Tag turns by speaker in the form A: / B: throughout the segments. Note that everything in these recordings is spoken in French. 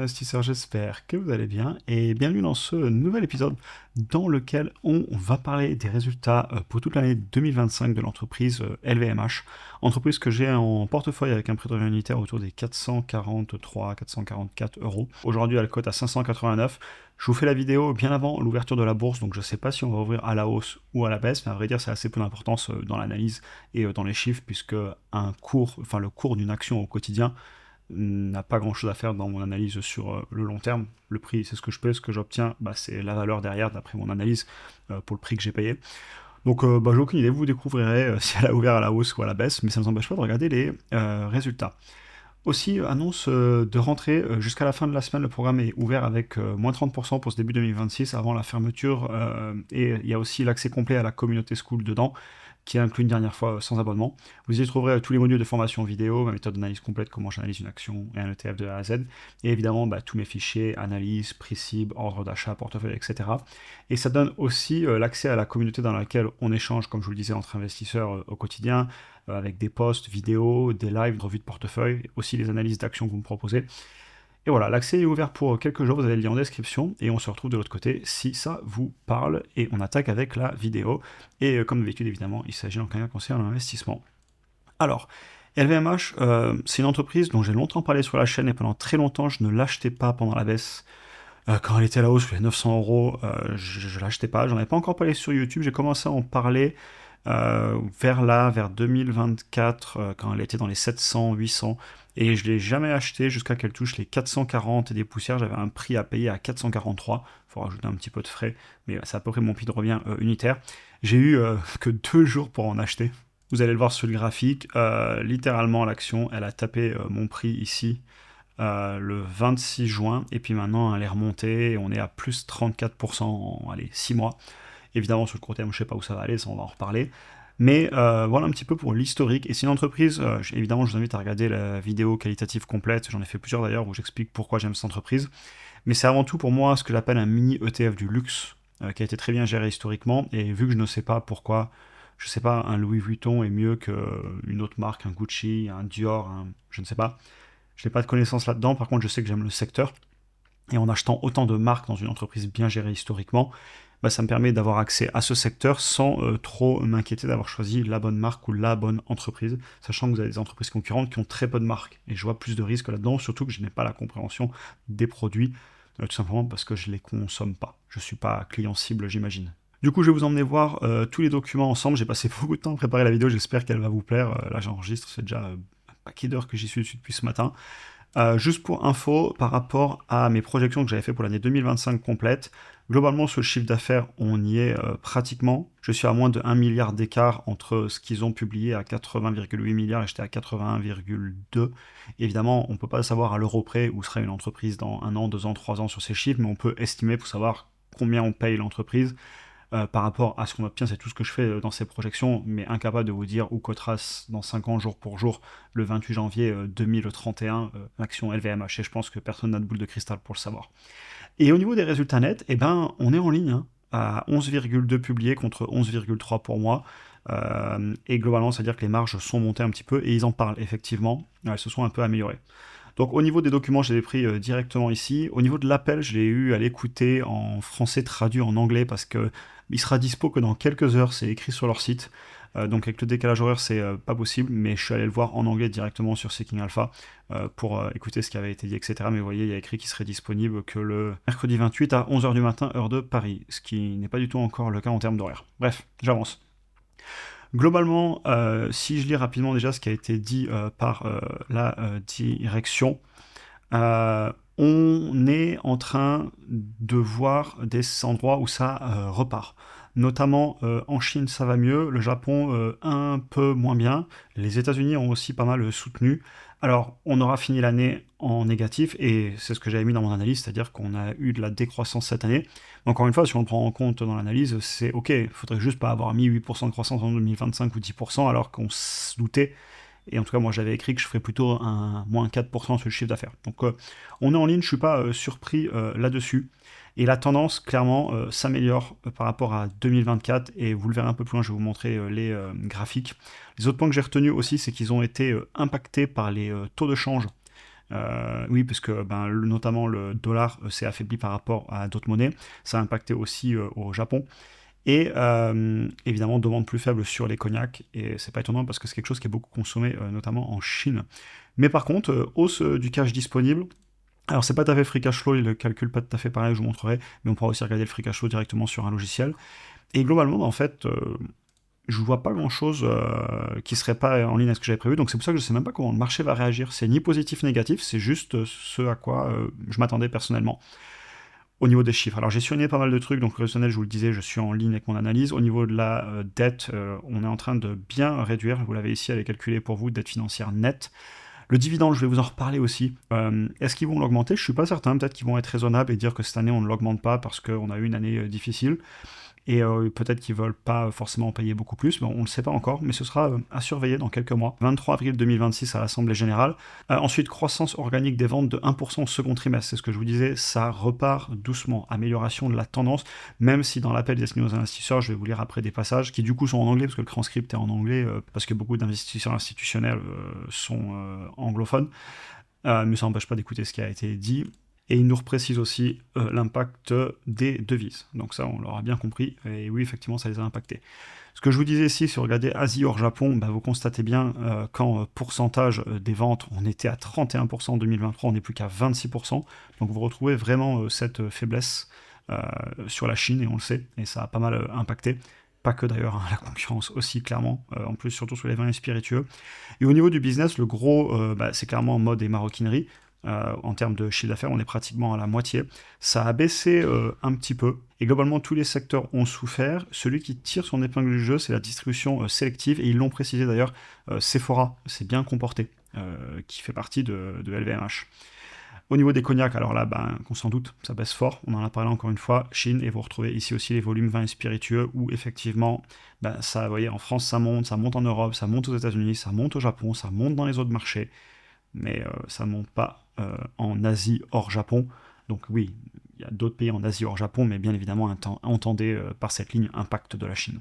A: investisseurs, j'espère que vous allez bien et bienvenue dans ce nouvel épisode dans lequel on va parler des résultats pour toute l'année 2025 de l'entreprise LVMH, entreprise que j'ai en portefeuille avec un prix de revient unitaire autour des 443-444 euros. Aujourd'hui elle cote à 589. Je vous fais la vidéo bien avant l'ouverture de la bourse, donc je ne sais pas si on va ouvrir à la hausse ou à la baisse, mais à vrai dire, c'est assez peu d'importance dans l'analyse et dans les chiffres, puisque le cours d'une action au quotidien n'a pas grand chose à faire dans mon analyse sur le long terme. Le prix, c'est ce que je paie, ce que j'obtiens, c'est la valeur derrière, d'après mon analyse, pour le prix que j'ai payé. Donc, j'ai aucune idée, vous découvrirez si elle a ouvert à la hausse ou à la baisse, mais ça ne nous empêche pas de regarder les résultats. Aussi, annonce de rentrée jusqu'à la fin de la semaine, le programme est ouvert avec moins 30% pour ce début 2026 avant la fermeture, et il y a aussi l'accès complet à la communauté school dedans, qui est inclus une dernière fois sans abonnement. Vous y trouverez tous les modules de formation vidéo, ma méthode d'analyse complète, comment j'analyse une action et un ETF de A à Z, et évidemment tous mes fichiers, analyse, prix cible, ordre d'achat, portefeuille, etc. Et ça donne aussi l'accès à la communauté dans laquelle on échange, comme je vous le disais, entre investisseurs au quotidien, avec des posts, vidéos, des lives, revues de portefeuille, aussi les analyses d'actions que vous me proposez. Et voilà, l'accès est ouvert pour quelques jours, vous avez le lien en description, et on se retrouve de l'autre côté si ça vous parle, et on attaque avec la vidéo. Et comme d'habitude, évidemment, il s'agit en cas conseil en investissement. Alors, LVMH, c'est une entreprise dont j'ai longtemps parlé sur la chaîne, et pendant très longtemps, je ne l'achetais pas pendant la baisse. Quand elle était à la hausse, les 900 euros, je ne l'achetais pas, j'en avais pas encore parlé sur YouTube, j'ai commencé à en parler vers 2024, quand elle était dans les 700, 800, et je ne l'ai jamais acheté jusqu'à qu'elle touche les 440 et des poussières. J'avais un prix à payer à 443, il faut rajouter un petit peu de frais, mais c'est à peu près mon prix de revient unitaire. J'ai eu que 2 jours pour en acheter. Vous allez le voir sur le graphique, littéralement l'action, elle a tapé mon prix ici le 26 juin, et puis maintenant elle est remontée, et on est à plus 34% en 6 mois. Évidemment, sur le court terme, je ne sais pas où ça va aller, ça on va en reparler. Mais voilà un petit peu pour l'historique. Et c'est une entreprise, évidemment, je vous invite à regarder la vidéo qualitative complète, j'en ai fait plusieurs d'ailleurs, où j'explique pourquoi j'aime cette entreprise. Mais c'est avant tout pour moi ce que j'appelle un mini ETF du luxe, qui a été très bien géré historiquement. Et vu que je ne sais pas pourquoi, je ne sais pas, un Louis Vuitton est mieux qu'une autre marque, un Gucci, un Dior, je ne sais pas. Je n'ai pas de connaissances là-dedans, par contre je sais que j'aime le secteur. Et en achetant autant de marques dans une entreprise bien gérée historiquement, ça me permet d'avoir accès à ce secteur sans trop m'inquiéter d'avoir choisi la bonne marque ou la bonne entreprise, sachant que vous avez des entreprises concurrentes qui ont très peu de marques. Et je vois plus de risques là-dedans, surtout que je n'ai pas la compréhension des produits, tout simplement parce que je ne les consomme pas. Je ne suis pas client cible, j'imagine. Du coup, je vais vous emmener voir tous les documents ensemble. J'ai passé beaucoup de temps à préparer la vidéo, j'espère qu'elle va vous plaire. Là, j'enregistre, c'est déjà un paquet d'heures que j'y suis dessus depuis ce matin. Juste pour info, par rapport à mes projections que j'avais fait pour l'année 2025 complète, globalement sur le chiffre d'affaires, on y est pratiquement. Je suis à moins de 1 milliard d'écart entre ce qu'ils ont publié à 80,8 milliards et j'étais à 81,2. Évidemment, on ne peut pas savoir à l'euro près où sera une entreprise dans 1 an, 2 ans, 3 ans sur ces chiffres, mais on peut estimer pour savoir combien on paye l'entreprise. Par rapport à ce qu'on obtient, c'est tout ce que je fais dans ces projections, mais incapable de vous dire où cotera dans 5 ans, jour pour jour, le 28 janvier 2031, l'action LVMH, et je pense que personne n'a de boule de cristal pour le savoir. Et au niveau des résultats nets, on est en ligne, à 11,2 publiés contre 11,3 pour moi, et globalement, c'est-à-dire que les marges sont montées un petit peu, et ils en parlent effectivement, elles se sont un peu améliorées. Donc au niveau des documents, je les ai pris directement ici. Au niveau de l'appel, je l'ai eu à l'écouter en français traduit en anglais parce que il sera dispo que dans quelques heures, c'est écrit sur leur site. Donc avec le décalage horaire, c'est pas possible, mais je suis allé le voir en anglais directement sur Seeking Alpha pour écouter ce qui avait été dit, etc. Mais vous voyez, il y a écrit qu'il serait disponible que le mercredi 28 à 11h du matin, heure de Paris, ce qui n'est pas du tout encore le cas en termes d'horaire. Bref, j'avance. Globalement, si je lis rapidement déjà ce qui a été dit par la direction, on est en train de voir des endroits où ça repart. Notamment en Chine, ça va mieux, le Japon un peu moins bien, les États-Unis ont aussi pas mal soutenu. Alors, on aura fini l'année en négatif, et c'est ce que j'avais mis dans mon analyse, c'est-à-dire qu'on a eu de la décroissance cette année. Encore une fois, si on le prend en compte dans l'analyse, c'est ok, il faudrait juste pas avoir mis 8% de croissance en 2025 ou 10%, alors qu'on se doutait, et en tout cas moi j'avais écrit que je ferais plutôt un moins 4% sur le chiffre d'affaires. Donc on est en ligne, je ne suis pas surpris là-dessus. Et la tendance, clairement, s'améliore par rapport à 2024, et vous le verrez un peu plus loin, je vais vous montrer les graphiques. Les autres points que j'ai retenus aussi, c'est qu'ils ont été impactés par les taux de change Oui, parce que notamment le dollar s'est affaibli par rapport à d'autres monnaies. Ça a impacté aussi au Japon. Et évidemment, demande plus faible sur les cognacs. Et c'est pas étonnant parce que c'est quelque chose qui est beaucoup consommé, notamment en Chine. Mais par contre, hausse du cash disponible. Alors, c'est pas tout à fait free cash flow, il le calcule pas tout à fait pareil, je vous montrerai. Mais on pourra aussi regarder le free cash flow directement sur un logiciel. Et globalement, en fait, je vois pas grand chose qui serait pas en ligne avec ce que j'avais prévu, donc c'est pour ça que je sais même pas comment le marché va réagir. C'est ni positif ni négatif, c'est juste ce à quoi je m'attendais personnellement au niveau des chiffres. Alors j'ai surligné pas mal de trucs, donc professionnel, je vous le disais, je suis en ligne avec mon analyse. Au niveau de la dette, on est en train de bien réduire, vous l'avez ici, elle est calculée pour vous, dette financière nette. Le dividende, je vais vous en reparler aussi. Est-ce qu'ils vont l'augmenter? Je suis pas certain, peut-être qu'ils vont être raisonnables et dire que cette année on ne l'augmente pas parce qu'on a eu une année difficile. Et peut-être qu'ils veulent pas forcément payer beaucoup plus, mais on ne le sait pas encore, mais ce sera à surveiller dans quelques mois. 23 avril 2026 à l'Assemblée Générale. Ensuite, croissance organique des ventes de 1% au second trimestre, c'est ce que je vous disais, ça repart doucement, amélioration de la tendance, même si dans l'appel destiné aux investisseurs, je vais vous lire après des passages qui du coup sont en anglais, parce que le transcript est en anglais, parce que beaucoup d'investisseurs institutionnels sont anglophones, mais ça n'empêche pas d'écouter ce qui a été dit. Et il nous reprécise aussi l'impact des devises. Donc ça, on l'aura bien compris. Et oui, effectivement, ça les a impactés. Ce que je vous disais ici, si vous regardez Asie hors Japon, vous constatez bien qu'en pourcentage des ventes, on était à 31% en 2023, on n'est plus qu'à 26%. Donc vous retrouvez vraiment cette faiblesse sur la Chine, et on le sait, et ça a pas mal impacté. Pas que d'ailleurs, la concurrence aussi, clairement, en plus surtout sur les vins et spiritueux. Et au niveau du business, le gros, c'est clairement mode et maroquinerie. En termes de chiffre d'affaires, on est pratiquement à la moitié. Ça a baissé un petit peu. Et globalement, tous les secteurs ont souffert. Celui qui tire son épingle du jeu, c'est la distribution sélective. Et ils l'ont précisé d'ailleurs, Sephora s'est bien comporté, qui fait partie de LVMH. Au niveau des cognacs, alors là, qu'on s'en doute, ça baisse fort. On en a parlé encore une fois, Chine, et vous retrouvez ici aussi les volumes vins et spiritueux, où effectivement, ça, vous voyez, en France, ça monte en Europe, ça monte aux États-Unis, ça monte au Japon, ça monte dans les autres marchés, mais ça ne monte pas en Asie hors Japon. Donc oui, il y a d'autres pays en Asie hors Japon, mais bien évidemment, entendez par cette ligne impact de la Chine,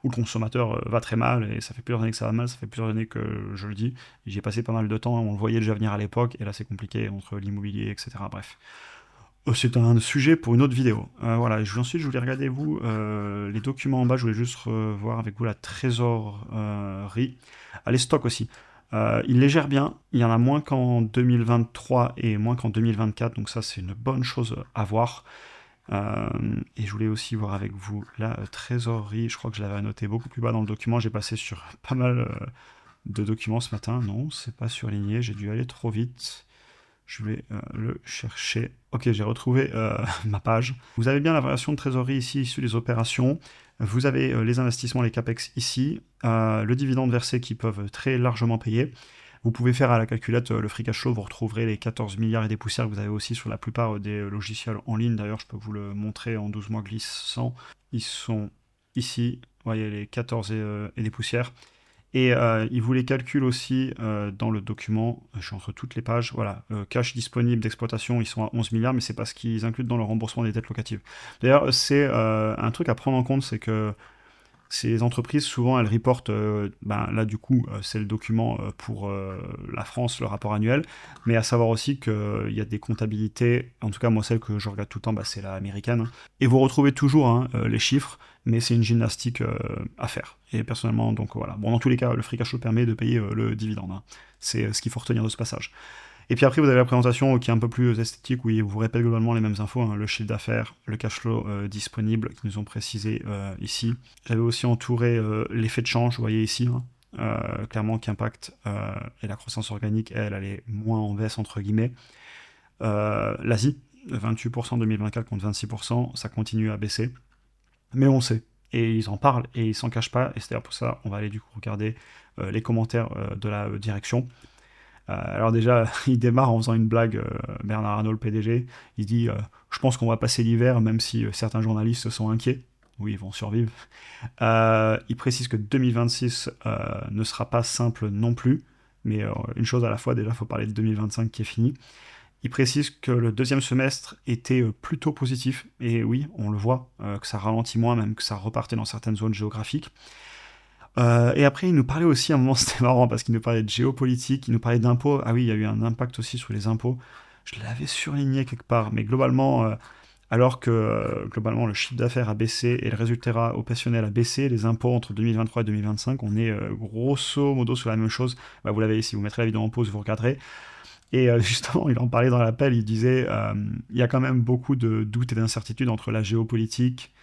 A: où le consommateur va très mal, et ça fait plusieurs années que ça va mal, ça fait plusieurs années que je le dis, j'y ai passé pas mal de temps, on le voyait déjà venir à l'époque, et là c'est compliqué entre l'immobilier, etc. Bref. C'est un sujet pour une autre vidéo. Voilà, ensuite je voulais regarder vous les documents en bas, je voulais juste voir avec vous la trésorerie. Les stocks aussi. Il les gère bien, il y en a moins qu'en 2023 et moins qu'en 2024, donc ça c'est une bonne chose à voir. Et je voulais aussi voir avec vous la trésorerie, je crois que je l'avais annoté beaucoup plus bas dans le document, j'ai passé sur pas mal de documents ce matin, non, c'est pas surligné, j'ai dû aller trop vite. Je vais le chercher. Ok, j'ai retrouvé ma page. Vous avez bien la variation de trésorerie ici, issue des opérations. Vous avez les investissements, les capex ici. Le dividende versé qui peuvent très largement payer. Vous pouvez faire à la calculette le free cash flow, vous retrouverez les 14 milliards et des poussières que vous avez aussi sur la plupart des logiciels en ligne. D'ailleurs, je peux vous le montrer en 12 mois glissants. Ils sont ici. Vous voyez les 14 et des poussières. Et il vous les calcule aussi dans le document, je suis entre toutes les pages, voilà, cash disponible d'exploitation, ils sont à 11 milliards, mais c'est parce qu'ils incluent dans le remboursement des dettes locatives. D'ailleurs, c'est un truc à prendre en compte, c'est que ces entreprises, souvent, elles reportent, là du coup, c'est le document pour la France, le rapport annuel, mais à savoir aussi qu'il y a des comptabilités, en tout cas moi celle que je regarde tout le temps, c'est la américaine, hein. Et vous retrouvez toujours les chiffres, mais c'est une gymnastique à faire. Et personnellement, donc voilà. Bon, dans tous les cas, le free cash flow permet de payer le dividende, hein. C'est ce qu'il faut retenir de ce passage. Et puis après, vous avez la présentation qui est un peu plus esthétique, où il vous répète globalement les mêmes infos, hein, le chiffre d'affaires, le cash flow disponible, qui nous ont précisé ici. J'avais aussi entouré l'effet de change, vous voyez ici, hein, clairement qui impacte, et la croissance organique, elle est moins en baisse, entre guillemets. L'Asie, 28% en 2024 contre 26%, ça continue à baisser. Mais on le sait. Et ils en parlent, et ils s'en cachent pas, et c'est d'ailleurs pour ça, on va aller du coup regarder les commentaires de la direction. Alors déjà, il démarre en faisant une blague, Bernard Arnault, le PDG. Il dit je pense qu'on va passer l'hiver, même si certains journalistes sont inquiets. Oui, ils vont survivre. Il précise que 2026 ne sera pas simple non plus, mais une chose à la fois, déjà, il faut parler de 2025 qui est fini. Il précise que le deuxième semestre était plutôt positif, et oui, on le voit, que ça ralentit moins, même que ça repartait dans certaines zones géographiques. Et après, il nous parlait aussi, à un moment, c'était marrant, parce qu'il nous parlait de géopolitique, il nous parlait d'impôts. Ah oui, il y a eu un impact aussi sur les impôts. Je l'avais surligné quelque part, mais globalement, alors que globalement le chiffre d'affaires a baissé et le résultat opérationnel a baissé, les impôts entre 2023 et 2025, on est grosso modo sur la même chose. Bah, vous l'avez ici, vous mettrez la vidéo en pause, vous regarderez. Et justement, il en parlait dans l'appel, il disait il y a quand même beaucoup de doutes et d'incertitudes entre la géopolitique,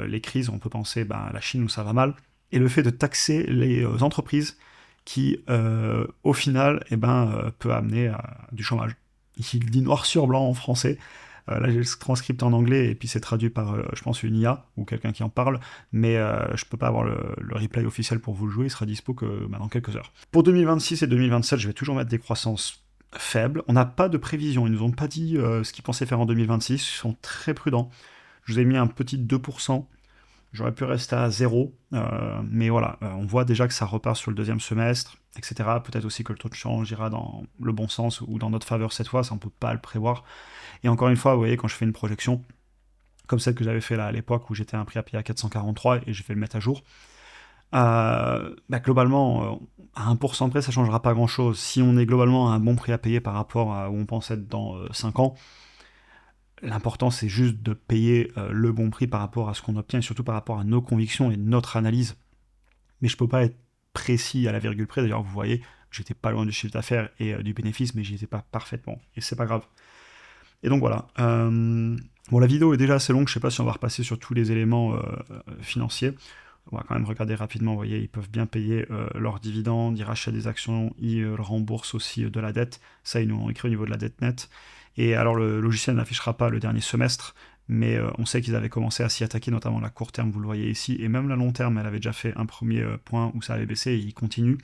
A: les crises, on peut penser à la Chine où ça va mal, et le fait de taxer les entreprises qui, au final, peut amener à du chômage. Il dit noir sur blanc en français. Là, j'ai le transcript en anglais et puis c'est traduit par, je pense, une IA ou quelqu'un qui en parle, mais je peux pas avoir le replay officiel pour vous le jouer, il sera dispo que dans quelques heures. Pour 2026 et 2027, je vais toujours mettre des croissances faibles. On n'a pas de prévision, ils nous ont pas dit ce qu'ils pensaient faire en 2026, ils sont très prudents. Je vous ai mis un petit 2%. J'aurais pu rester à 0, mais voilà, on voit déjà que ça repart sur le deuxième semestre, etc. Peut-être aussi que le taux de change ira dans le bon sens ou dans notre faveur cette fois, ça on peut pas le prévoir. Et encore une fois, vous voyez, quand je fais une projection, comme celle que j'avais fait là à l'époque où j'étais un prix à payer à 443 et j'ai fait le mettre à jour, globalement, à 1% près, ça changera pas grand-chose. Si on est globalement à un bon prix à payer par rapport à où on pense être dans 5 ans, l'important, c'est juste de payer le bon prix par rapport à ce qu'on obtient et surtout par rapport à nos convictions et notre analyse. Mais je peux pas être précis à la virgule près. D'ailleurs, vous voyez, j'étais pas loin du chiffre d'affaires et du bénéfice, mais j'y étais pas parfaitement. Et c'est pas grave. Et donc voilà. Bon, la vidéo est déjà assez longue. Je sais pas si on va repasser sur tous les éléments financiers. On va quand même regarder rapidement. Vous voyez, ils peuvent bien payer leurs dividendes, ils rachètent des actions, ils remboursent aussi de la dette. Ça, ils nous ont écrit au niveau de la dette nette. Et alors, le logiciel n'affichera pas le dernier semestre, mais on sait qu'ils avaient commencé à s'y attaquer, notamment la court terme, vous le voyez ici, et même la long terme, elle avait déjà fait un premier point où ça avait baissé, et il continue.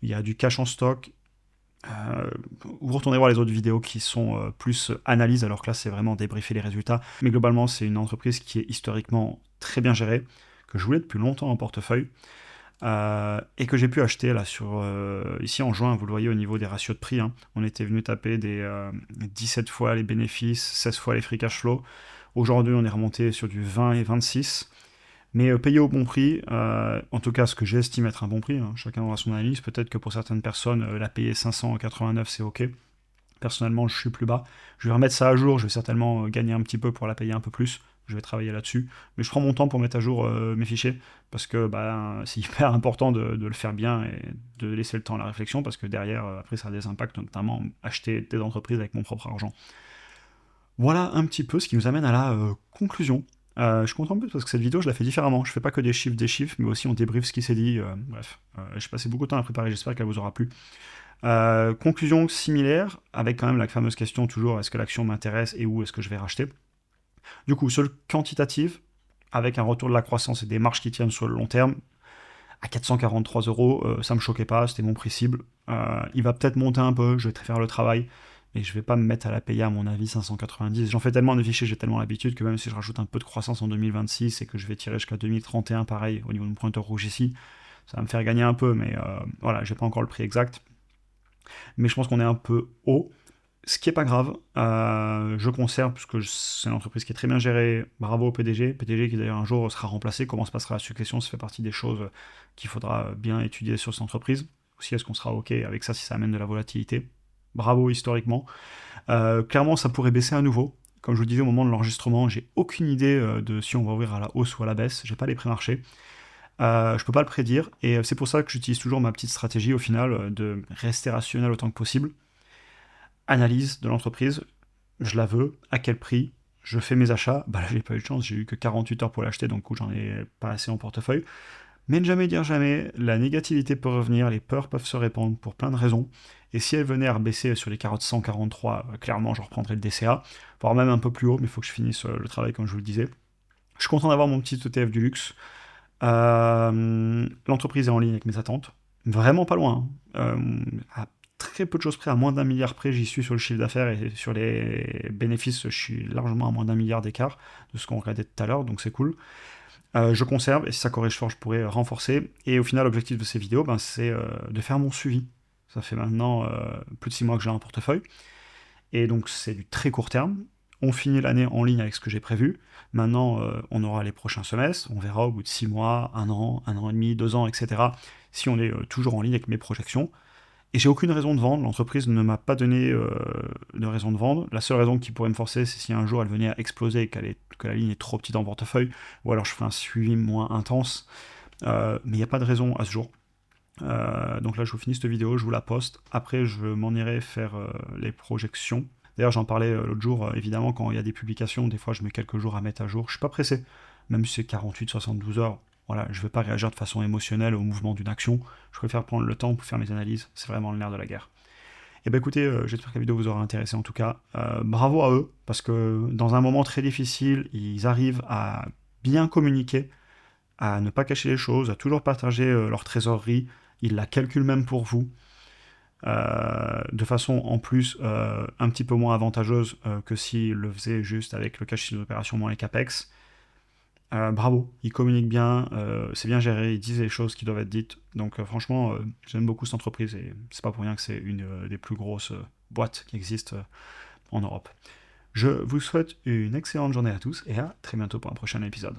A: Il y a du cash en stock. Vous retournez voir les autres vidéos qui sont plus analyse, alors que là, c'est vraiment débriefer les résultats. Mais globalement, c'est une entreprise qui est historiquement très bien gérée, que je voulais depuis longtemps en portefeuille. Et que j'ai pu acheter là ici en juin, vous le voyez au niveau des ratios de prix, hein. On était venu taper des 17 fois les bénéfices, 16 fois les free cash flow. Aujourd'hui, on est remonté sur du 20 et 26. Mais payé au bon prix, en tout cas ce que j'estime être un bon prix, hein, chacun aura son analyse. Peut-être que pour certaines personnes, la payer 589 c'est ok. Personnellement, je suis plus bas. Je vais remettre ça à jour, je vais certainement gagner un petit peu pour la payer un peu plus. Je vais travailler là-dessus. Mais je prends mon temps pour mettre à jour mes fichiers, parce que c'est hyper important de le faire bien et de laisser le temps à la réflexion, parce que derrière, après, ça a des impacts, notamment acheter des entreprises avec mon propre argent. Voilà un petit peu ce qui nous amène à la conclusion. Je suis content parce que cette vidéo, je la fais différemment. Je fais pas que des chiffres, mais aussi on débriefe ce qui s'est dit. Bref, j'ai passé beaucoup de temps à préparer, j'espère qu'elle vous aura plu. Conclusion similaire, avec quand même la fameuse question toujours, est-ce que l'action m'intéresse et où est-ce que je vais racheter. Du coup, seule quantitative, avec un retour de la croissance et des marges qui tiennent sur le long terme, à 443 euros, ça me choquait pas, c'était mon prix cible. Il va peut-être monter un peu, je vais faire le travail, mais je vais pas me mettre à la payer à mon avis 590. J'en fais tellement de fichiers, j'ai tellement l'habitude que même si je rajoute un peu de croissance en 2026 et que je vais tirer jusqu'à 2031 pareil au niveau de mon pointeur rouge ici, ça va me faire gagner un peu, mais voilà, j'ai pas encore le prix exact. Mais je pense qu'on est un peu haut. Ce qui est pas grave, je conserve puisque c'est une entreprise qui est très bien gérée. Bravo au PDG. PDG qui d'ailleurs un jour sera remplacé. Comment se passera la succession, ça fait partie des choses qu'il faudra bien étudier sur cette entreprise. Aussi, est-ce qu'on sera OK avec ça si ça amène de la volatilité. Bravo historiquement. Clairement, ça pourrait baisser à nouveau. Comme je vous disais au moment de l'enregistrement, j'ai aucune idée de si on va ouvrir à la hausse ou à la baisse. J'ai pas les pré-marchés. Je peux pas le prédire et c'est pour ça que j'utilise toujours ma petite stratégie au final de rester rationnel autant que possible. Analyse de l'entreprise, je la veux, à quel prix, je fais mes achats. Là, j'ai pas eu de chance, j'ai eu que 48 heures pour l'acheter, donc j'en ai pas assez en portefeuille. Mais ne jamais dire jamais, la négativité peut revenir, les peurs peuvent se répandre pour plein de raisons. Et si elle venait à rebaisser sur les 143, clairement, je reprendrai le DCA, voire même un peu plus haut, mais il faut que je finisse le travail, comme je vous le disais. Je suis content d'avoir mon petit ETF du luxe. L'entreprise est en ligne avec mes attentes. Vraiment pas loin. À très peu de choses près, à moins d'1 milliard près, j'y suis sur le chiffre d'affaires et sur les bénéfices, je suis largement à moins d'1 milliard d'écart de ce qu'on regardait tout à l'heure, donc c'est cool. Je conserve, et si ça corrige fort, je pourrais renforcer. Et au final, l'objectif de ces vidéos, c'est de faire mon suivi. Ça fait maintenant plus de 6 mois que j'ai un portefeuille. Et donc, c'est du très court terme. on finit l'année en ligne avec ce que j'ai prévu. Maintenant, on aura les prochains semestres. On verra au bout de 6 mois, un an et demi, 2 ans, etc. si on est toujours en ligne avec mes projections. Et j'ai aucune raison de vendre. L'entreprise ne m'a pas donné de raison de vendre. La seule raison qui pourrait me forcer, c'est si un jour elle venait à exploser et que la ligne est trop petite en portefeuille, ou alors je ferai un suivi moins intense. Mais il n'y a pas de raison à ce jour. Donc là, je vous finis cette vidéo, je vous la poste. Après, je m'en irai faire les projections. D'ailleurs, j'en parlais l'autre jour, évidemment, quand il y a des publications, des fois, je mets quelques jours à mettre à jour. Je suis pas pressé, même si c'est 48-72 heures. Voilà, je ne vais pas réagir de façon émotionnelle au mouvement d'une action. Je préfère prendre le temps pour faire mes analyses. C'est vraiment le nerf de la guerre. Et ben écoutez, j'espère que la vidéo vous aura intéressé en tout cas. Bravo à eux, parce que dans un moment très difficile, ils arrivent à bien communiquer, à ne pas cacher les choses, à toujours partager leur trésorerie. Ils la calculent même pour vous, de façon en plus un petit peu moins avantageuse que s'ils le faisaient juste avec le cash d'opération moins les capex. Bravo, ils communiquent bien, c'est bien géré, ils disent les choses qui doivent être dites. Donc franchement, j'aime beaucoup cette entreprise et c'est pas pour rien que c'est une des plus grosses boîtes qui existent en Europe. Je vous souhaite une excellente journée à tous et à très bientôt pour un prochain épisode.